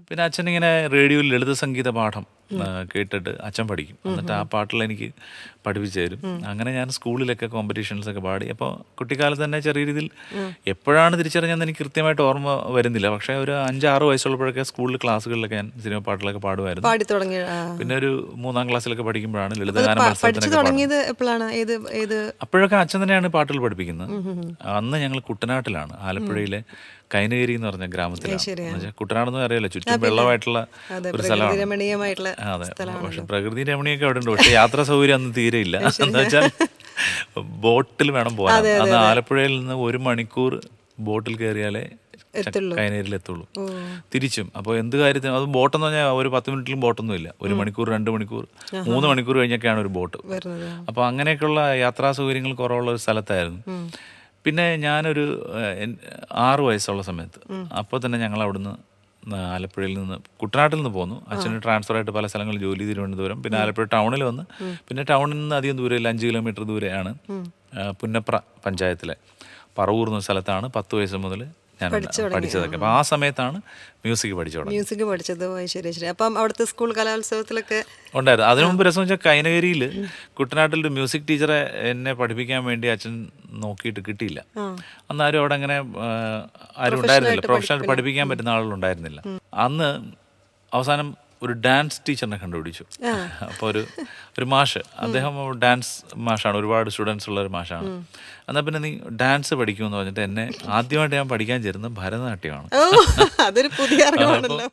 പിന്നെ അച്ഛൻ ഇങ്ങനെ റേഡിയോയിൽ ലളിത സംഗീത പാഠം കേട്ടിട്ട് അച്ഛൻ പഠിക്കും. എന്നിട്ട് ആ പാട്ടിൽ എനിക്ക് പഠിപ്പിച്ചു തരും. അങ്ങനെ ഞാൻ സ്കൂളിലൊക്കെ കോമ്പറ്റീഷൻസൊക്കെ പാടി. അപ്പോൾ കുട്ടിക്കാലത്ത് തന്നെ ചെറിയ രീതിയിൽ എപ്പോഴാണ് തിരിച്ചറിഞ്ഞതെന്ന് എനിക്ക് കൃത്യമായിട്ട് ഓർമ്മ വരുന്നില്ല. പക്ഷേ ഒരു 5-6 വയസ്സുള്ളപ്പോഴൊക്കെ സ്കൂളിൽ ക്ലാസ്സുകളിലൊക്കെ ഞാൻ സിനിമ പാട്ടുകളൊക്കെ പാടുമായിരുന്നു. പാടി തുടങ്ങി. പിന്നെ ഒരു 3ാം ക്ലാസ്സിലൊക്കെ പഠിക്കുമ്പോഴാണ് ലളിതഗാന മത്സരത്തിനൊക്കെ തുടങ്ങിയത് എപ്പോഴാണ്? ഏത് അപ്പോഴൊക്കെ അച്ഛൻ തന്നെയാണ് പാട്ടുകൾ പഠിപ്പിക്കുന്നത്. അന്ന് ഞങ്ങൾ കുട്ടനാട്ടിലാണ്, ആലപ്പുഴയിലെ കൈനഗിരി എന്ന് പറഞ്ഞ ഗ്രാമത്തിലാണ്. കുട്ടനാടെന്ന് അറിയാലോ, ചുറ്റും വെള്ളമായിട്ടുള്ള ഒരു സ്ഥലമാണ്. രമണീയമായിട്ടുള്ള അതെ, പക്ഷെ പ്രകൃതി രമണീയൊക്കെ അവിടെ ഉണ്ട്. പക്ഷെ യാത്രാ സൗകര്യം അന്ന് തീരെ ഇല്ല. എന്താ വെച്ചാൽ ബോട്ടിൽ വേണം പോകാൻ. അന്ന് ആലപ്പുഴയിൽ നിന്ന് 1 മണിക്കൂർ ബോട്ടിൽ കയറിയാലേ കൈനഗിരിയിൽ എത്തുള്ളൂ, തിരിച്ചും. അപ്പോൾ എന്ത് കാര്യത്തിനും അത് ബോട്ടെന്ന് പറഞ്ഞാൽ ഒരു 10 മിനിറ്റിലും ബോട്ടൊന്നും ഇല്ല. 1 മണിക്കൂർ, 2 മണിക്കൂർ, 3 മണിക്കൂർ കഴിഞ്ഞൊക്കെയാണ് ഒരു ബോട്ട്. അപ്പോൾ അങ്ങനെയൊക്കെയുള്ള യാത്രാ സൗകര്യങ്ങൾ കുറവുള്ള ഒരു സ്ഥലത്തായിരുന്നു. പിന്നെ ഞാനൊരു 6 വയസ്സുള്ള സമയത്ത് അപ്പോൾ തന്നെ ഞങ്ങൾ അവിടുന്ന് ആലപ്പുഴയിൽ നിന്ന് കുട്ടനാട്ടിൽ നിന്ന് പോന്നു. അച്ഛന് ട്രാൻസ്ഫറായിട്ട് പല സ്ഥലങ്ങളിൽ ജോലി, തിരുവനന്തപുരം, പിന്നെ ആലപ്പുഴ ടൗണിൽ വന്ന്, പിന്നെ ടൗണിൽ നിന്ന് അധികം ദൂരമില്ല, 5 കിലോമീറ്റർ ദൂരെയാണ് പുന്നപ്ര പഞ്ചായത്തിലെ പറവൂർ എന്ന സ്ഥലത്താണ് 10 വയസ്സ് മുതൽ ഞാൻ പഠിച്ചതൊക്കെ. അപ്പോൾ ആ സമയത്താണ് മ്യൂസിക് പഠിച്ചത്. ശരി ശരി. അപ്പം അവിടുത്തെ സ്കൂൾ കലോത്സവത്തിലൊക്കെ ഉണ്ടായിരുന്നു. അതിനു മുമ്പ് രസം വെച്ചാൽ കൈനഗിരിയിൽ കുട്ടനാട്ടിൽ ഒരു മ്യൂസിക് ടീച്ചറെ എന്നെ പഠിപ്പിക്കാൻ വേണ്ടി അച്ഛൻ നോക്കിയിട്ട് കിട്ടിയില്ല. അന്നാരും അവിടെ അങ്ങനെ ആരും ഉണ്ടായിരുന്നില്ല, പ്രൊഫഷണൽ പഠിപ്പിക്കാൻ പറ്റുന്ന ആളുകളുണ്ടായിരുന്നില്ല. അന്ന് അവസാനം ഒരു ഡാൻസ് ടീച്ചറിനെ കണ്ടുപിടിച്ചു. അപ്പോൾ ഒരു മാഷ്, അദ്ദേഹം ഡാൻസ് മാഷാണ്, ഒരുപാട് സ്റ്റുഡൻസ് ഉള്ള ഒരു മാഷാണ്. എന്നാൽ പിന്നെ നീ ഡാൻസ് പഠിക്കുമെന്ന് പറഞ്ഞിട്ട് എന്നെ ആദ്യമായിട്ട് ഞാൻ പഠിക്കാൻ ചേരുന്നത് ഭരതനാട്യമാണ്. അതൊരു പുതിയ അറിവാണല്ലോ.